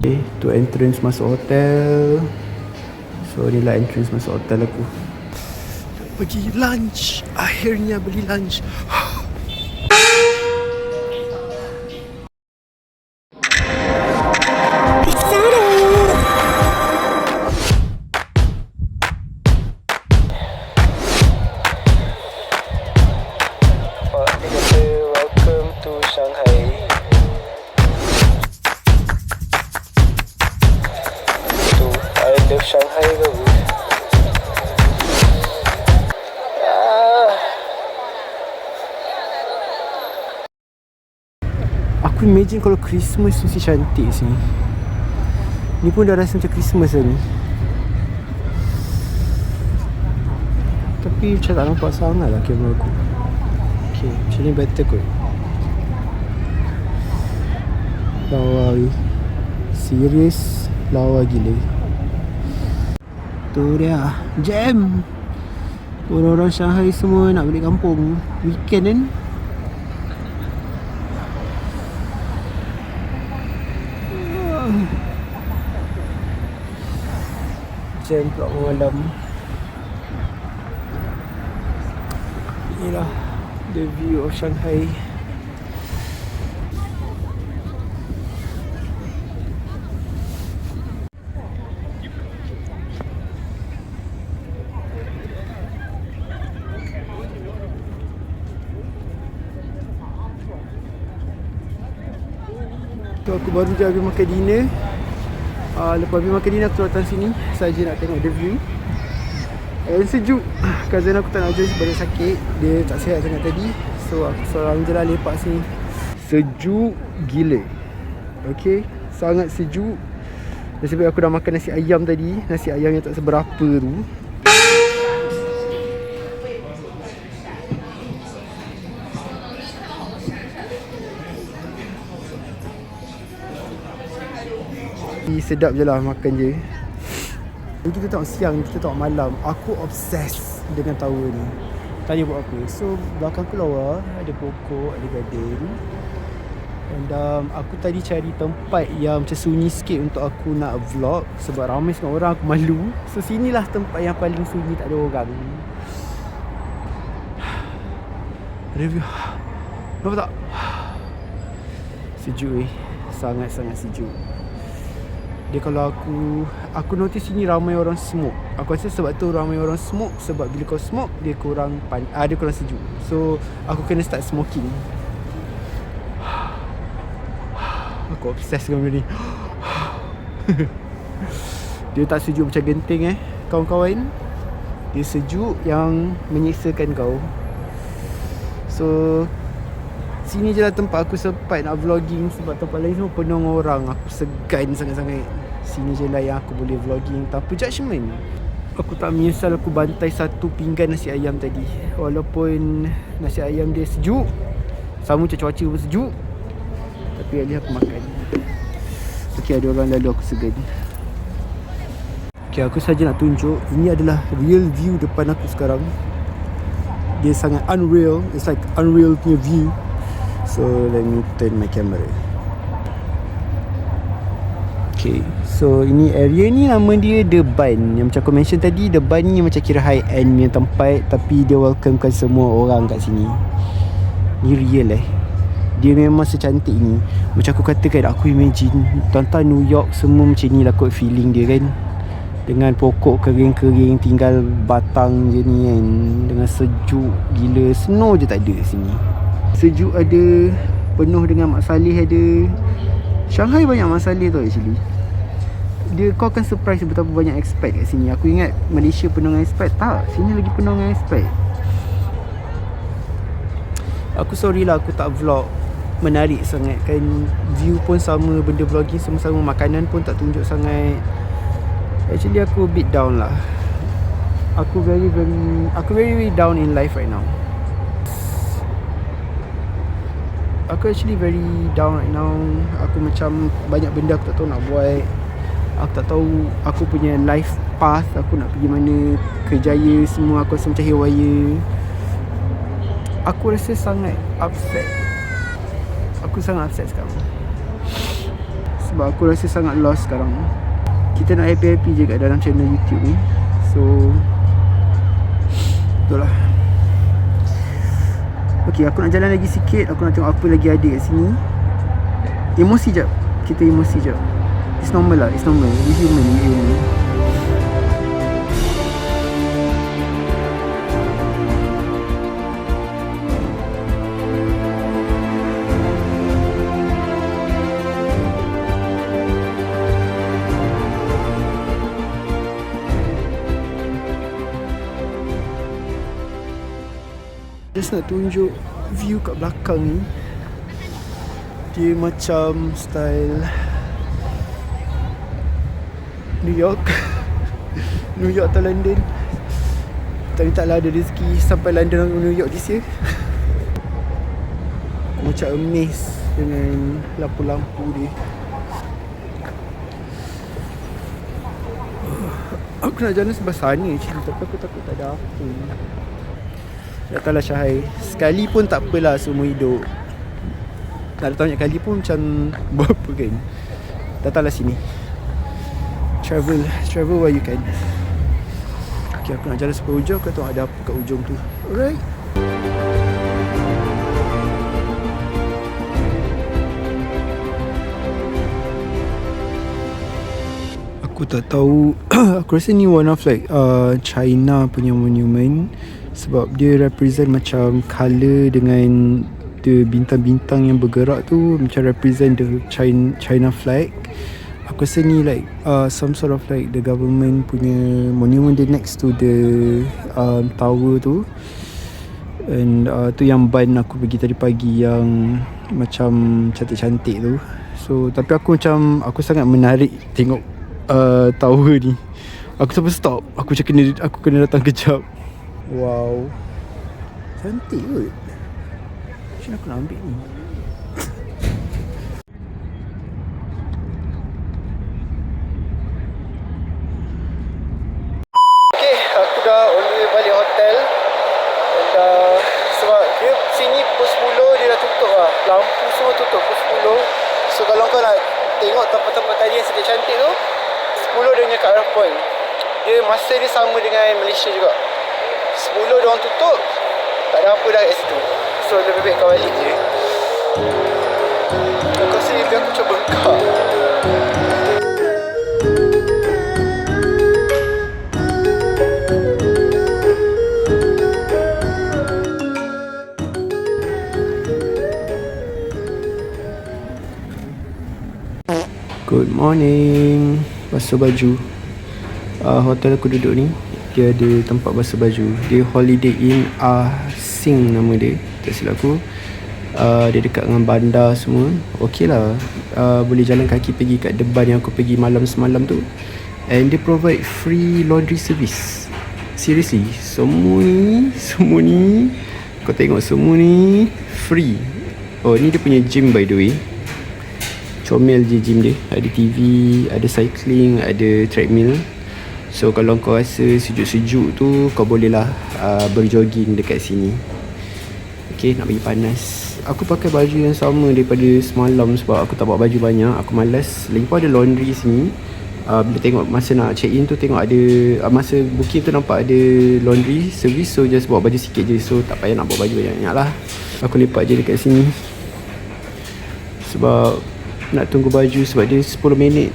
Okay, tu entrance masuk hotel. So ni lah entrance masuk hotel aku. Pergi lunch. Akhirnya beli lunch. Welcome to Shanghai. I love Shanghai bagus. Aku imagine kalau Christmas mesti cantik sini. Ni pun dah rasa macam Christmas dah ni. Tapi macam tak nampak sangat lah kamera aku. Okay, macam ni better kot. Lawa ni serius, lawa gila. Tu dia, jam. Orang-orang Shanghai semua nak balik kampung weekend kan. Jam pula malam. Inilah the view of Shanghai. So aku baru je habis makan dinner. Lepas habis makan dinner aku datang sini saja nak tengok the view. And sejuk. Cousin aku tak nak join sebab dia sakit. Dia tak sihat sangat tadi. So aku seorang je lah lepak sini. Sejuk gila. Okay, sangat sejuk. Dan sebab aku dah makan nasi ayam tadi. Nasi ayam yang tak seberapa tu. Sedap je lah makan je. Jadi kita tengok siang, kita tengok malam. Aku obses dengan tower ni. Tanya buat apa. So belakang aku lawa, ada pokok, ada garden. And aku tadi cari tempat yang macam sunyi sikit untuk aku nak vlog. Sebab ramai sangat orang, aku malu. So sinilah tempat yang paling sunyi, tak ada orang. Review. Nampak tak? Sejuk sangat-sangat sejuk. Dia kalau aku notice sini ramai orang smoke. Aku rasa sebab tu ramai orang smoke. Sebab bila kau smoke dia kurang dia kurang sejuk. So aku kena start smoking. Aku obses dengan benda ni. Dia tak sejuk macam genting kawan-kawan. Dia sejuk yang menyiksakan kau. So sini je lah tempat aku sempat nak vlogging. Sebab tempat lain semua penuh orang. Aku segan sangat-sangat. Sini je lah yang aku boleh vlogging tanpa judgement. Aku tak menyesal aku bantai satu pinggan nasi ayam tadi. Walaupun nasi ayam dia sejuk, sama macam cuaca pun sejuk, tapi at least aku makan. Okay, ada orang lalu aku segan. Okay, aku saja nak tunjuk. Ini adalah real view depan aku sekarang. Dia sangat unreal. It's like unreal punya view. So let me turn my camera. Okay, so ini area ni nama dia The Bund. Yang macam aku mention tadi, The Bund ni macam kira high end punya tempat. Tapi dia welcomekan semua orang kat sini. Ni real dia memang secantik ni. Macam aku katakan, aku imagine tuan-tuan New York semua macam ni lah kot feeling dia kan. Dengan pokok kering-kering, tinggal batang je ni kan. Dengan sejuk gila. Snow je tak ada sini. Sejuk ada, penuh dengan mak saleh ada. Shanghai banyak mak saleh tau actually. Kau akan surprise betapa banyak expat kat sini. Aku ingat Malaysia penuh dengan expat. Tak, sini lagi penuh dengan expat. Aku sorry lah aku tak vlog menarik sangat kan. View pun sama, benda vlogging sama-sama, makanan pun tak tunjuk sangat. Actually aku a bit down lah. Aku very down in life right now. Aku actually very down right now. Aku macam banyak benda aku tak tahu nak buat. Aku tak tahu aku punya life path. Aku nak pergi mana, kerjaya semua. Aku rasa macam haywire. Aku rasa sangat upset. Aku sangat upset sekarang. sebab aku rasa sangat lost sekarang. Kita nak happy-happy je kat dalam channel YouTube ni. So itulah. Okay, aku nak jalan lagi sikit. Aku nak tengok apa lagi ada kat sini. Emosi jap. Kita emosi jap. It's normal lah. It's normal. We human. Just nak tunjuk view kat belakang ni. Dia macam style New York. New York atau London. Tapi taklah ada rezeki sampai London atau New York this year. Aku macam amazed dengan lampu-lampu dia. Aku nak jalan sebelah sana actually, tapi aku takut tak ada apa. Tak tahulah Syahai. Sekali pun tak apalah seumur hidup. Tak ada banyak kali pun macam berapa kan. Datanglah sini. Travel while you can. Okay, aku nak jalan sampai ujung. Aku tengok ada apa kat ujung tu. Alright. Aku tak tahu. Aku rasa ni one of like China punya monument. Sebab dia represent macam colour dengan the bintang-bintang yang bergerak tu macam represent the China flag. Aku rasa ni like some sort of like the government punya monument dia next to the tower tu. And tu yang ban aku pergi tadi pagi yang macam cantik-cantik tu. So tapi aku sangat menarik tengok tower ni. Aku sampai stop. Aku kena datang kejap. Wow, cantik kot. Macam aku nak ambil ni. Okay, aku dah on the way balik hotel. Dan sebab dia sini pukul 10 dia dah tutup lah. Lampu semua tutup pukul 10. So kalau kau nak tengok tempat-tempat tadi yang cantik-cantik tu, 10 dia punya cut off point. Dia masa dia sama dengan Malaysia juga. 10 dia orang tutup, tak ada apa dah kat situ. So lebih baik kau balik je. Aku rasa biar aku cuba bengkak. Good morning. Basuh baju. Hotel aku duduk ni, dia ada tempat basuh baju. Dia Holiday Inn Sing nama dia, tak silap aku. Dia dekat dengan bandar semua. Okey lah. Boleh jalan kaki pergi kat depan yang aku pergi malam semalam tu. And dia provide free laundry service. Seriously, semua ni kau tengok, semua ni free. Oh, ni dia punya gym by the way. Comel je gym dia. Ada TV, ada cycling, ada treadmill. So kalau kau rasa sejuk-sejuk tu, kau bolehlah berjogging dekat sini. Okay, nak bagi panas. Aku pakai baju yang sama daripada semalam sebab aku tak bawa baju banyak. Aku malas. Lagi pun ada laundry sini. Bila tengok masa nak check in tu, tengok ada masa booking tu nampak ada laundry service. So just bawa baju sikit je. So tak payah nak bawa baju banyak-banyak lah. Aku lepak je dekat sini sebab nak tunggu baju. Sebab dia 10 minit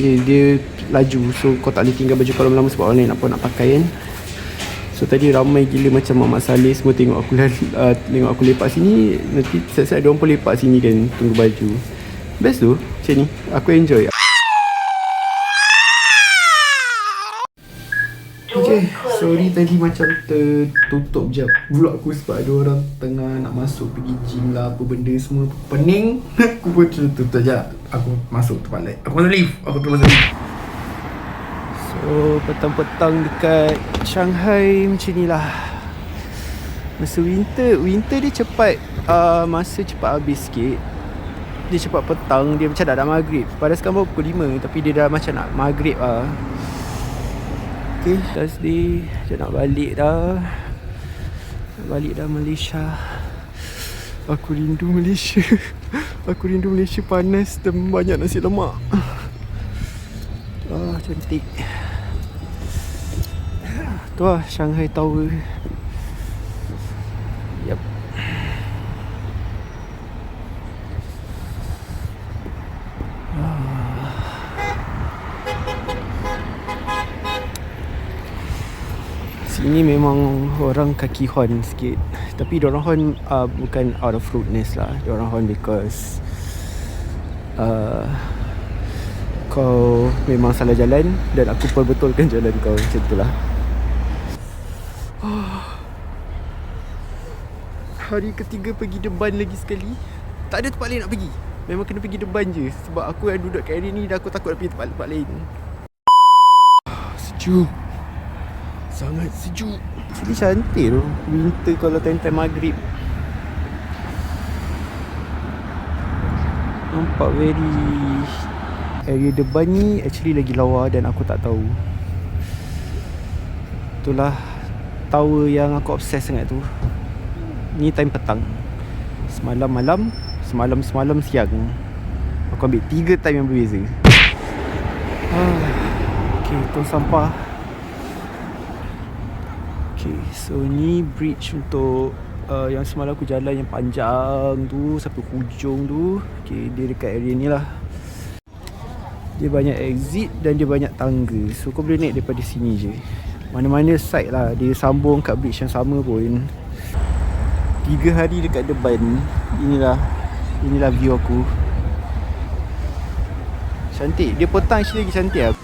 je dia laju. So kau tak boleh tinggal baju kau lama-lama sebab orang lain nak pakai kan. So tadi ramai gila macam Mak Saleh semua tengok aku lepak sini. Nanti siap-siap diorang pun lepak sini kan, tunggu baju. Best tu macam ni. Aku enjoy. Okay, sorry tadi macam tertutup jap vlog aku sebab ada orang tengah nak masuk pergi gym lah, apa benda semua pening. Aku pun tutup je. Aku masuk tempat lain. Aku masuk lift. So petang-petang dekat Shanghai macam ni lah. Masa winter dia cepat, masa cepat habis sikit. Dia cepat petang, dia macam dah maghrib. Pada sekarang baru pukul 5 tapi dia dah macam nak maghrib lah. Okay, Thursday. Saya nak balik dah. Malaysia. Aku rindu Malaysia. Aku rindu Malaysia panas dan banyak nasi lemak. Cantik. Tu lah Shanghai Tower. Yep. Sini memang orang kaki horn sikit. Tapi diorang horn bukan out of rudeness lah. Diorang horn because kau memang salah jalan dan aku perbetulkan jalan kau. Macam tu lah. Hari ketiga pergi Deban lagi sekali. Tak ada tempat lain nak pergi. Memang kena pergi Deban je. Sebab aku yang duduk kat area ni dah aku takut nak pergi tempat lain. Sejuk. Sangat sejuk. Jadi cantik tu winter kalau time-time maghrib. Nampak very... Area Deban ni actually lagi lawa dan aku tak tahu. Itulah tower yang aku obses sangat tu. Ni time petang. Semalam malam, semalam siang. Aku ambil 3 time yang berbeza. Okay, tong sampah. Okay, so ni bridge untuk yang semalam aku jalan yang panjang tu sampai hujung tu. Okay, dia dekat area ni lah. Dia banyak exit dan dia banyak tangga. So kau boleh naik daripada sini je. Mana-mana side lah. Dia sambung kat bridge yang sama pun. 3 hari dekat Deban. Inilah view aku. Cantik. Dia petang actually lagi cantik lah.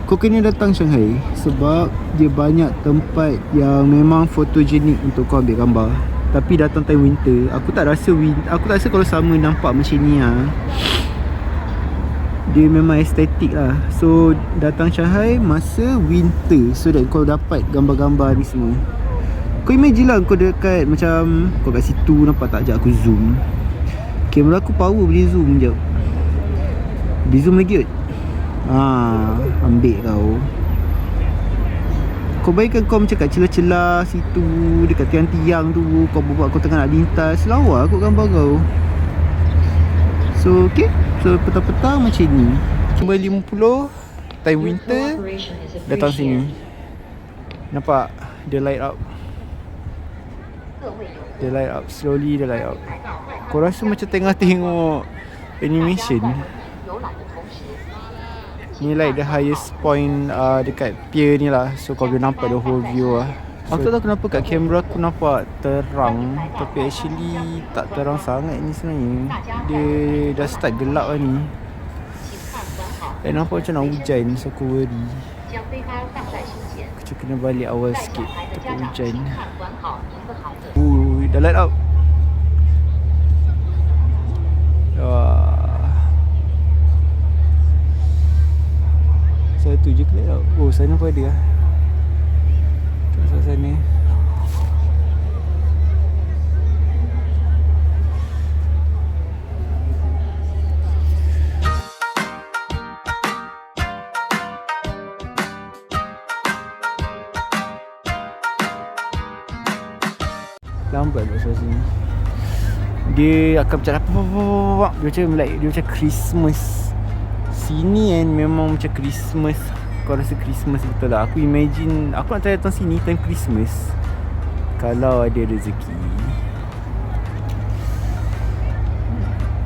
Kau kena datang Shanghai sebab dia banyak tempat yang memang fotogenik untuk kau ambil gambar. Tapi datang time winter, aku tak rasa kalau sama nampak macam ni lah. Dia memang estetik lah. So datang Shanghai masa winter so that kau dapat gambar-gambar ni semua. Kau imagine lah kau dekat macam kau kat situ, nampak tak? Sekejap aku zoom. Kamera aku power boleh zoom sekejap. Boleh zoom lagi kot. Ambil kau. Kau bayangkan kau macam kat celah-celah situ, dekat tiang-tiang tu, kau buat kau tengah nak lintas, lawa kot gambar kau. So okay, so petang-petang macam ni. Cuma 50 time winter. Datang sini. Nampak? Dia light up. Dia light up, slowly dia light up. Kau rasa macam tengah tengok animation. Ni like the highest point dekat pier ni lah. So kau boleh nampak the whole view lah. Aku tak tahu kenapa kat kamera aku nampak terang, tapi actually tak terang sangat ni sebenarnya. Dia dah start gelap lah ni. Nampak macam nak hujan, so aku worry. Aku kena balik awal sikit, takut hujan. Dah light up. Satu je ke light up? Oh, sana pun ada lah. Tengok sana. Lambat kat sini. Dia akan macam apa. Dia macam Christmas. Sini kan memang macam Christmas. Kau rasa Christmas betul lah. Aku imagine, aku nak try datang sini time Christmas kalau ada rezeki.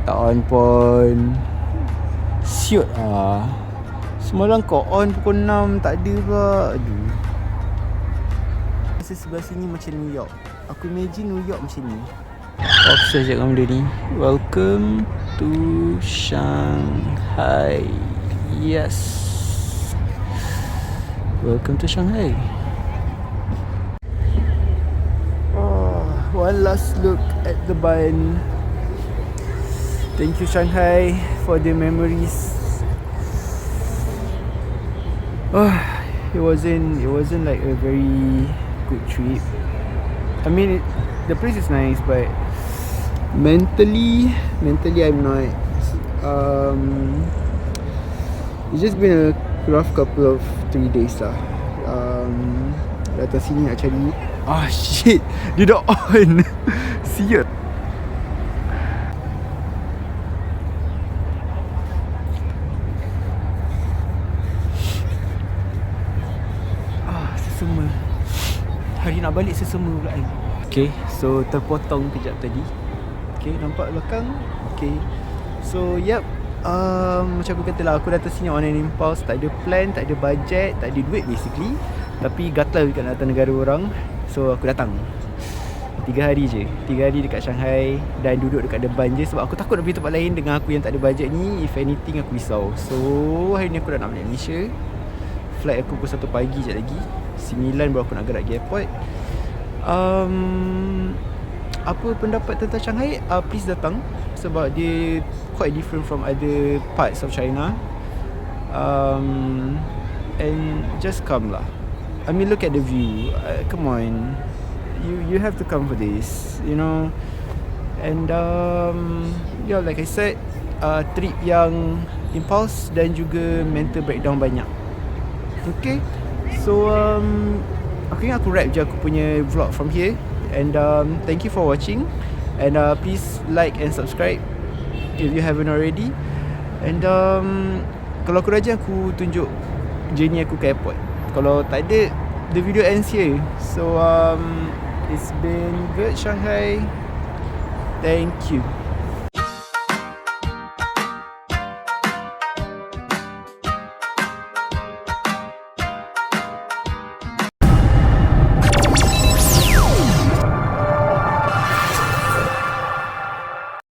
Tak on pun siut lah. Semalam kau on pukul 6 tak ada pula. Aduh. Rasa sebelah sini macam New York. Aku imagine New York macam ni. Obses je kamu dia ni. Welcome to Shanghai. Yes. Welcome to Shanghai. One last look at the Deban. Thank you Shanghai for the memories. It wasn't like a very good trip. I mean the place is nice, but mentally I'm not. It's just been a rough couple of 3 days lah. Datang sini nak cari. Shit, dia dah on. Sial. Sesama. Hari nak balik sesama pula kan. Okay, so terpotong kejap tadi. Okay, nampak belakang. Okay, so yep. Macam aku kata lah, aku datang sini on an impulse. Tak ada plan, tak ada budget, tak ada duit basically. Tapi gatal juga nak datang negara orang. So aku datang 3 hari je, 3 hari dekat Shanghai. Dan duduk dekat depan je. Sebab aku takut nak pergi tempat lain dengan aku yang tak ada budget ni. If anything aku risau. So hari ni aku dah nak balik Malaysia. Flight aku pukul 1 pagi je lagi. 9 baru aku nak gerak ke airport. Apa pendapat tentang Shanghai? Please datang. Sebab dia quite different from other parts of China. And just come lah. I mean look at the view. Come on. You have to come for this, you know. And yeah, like I said, trip yang impulse dan juga mental breakdown banyak. Okay. So aku ingat aku wrap je aku punya vlog from here. And thank you for watching. And please like and subscribe if you haven't already. And kalau aku rajin aku tunjuk journey aku ke airport. Kalau tak ada, the video ends here. So it's been good Shanghai. Thank you.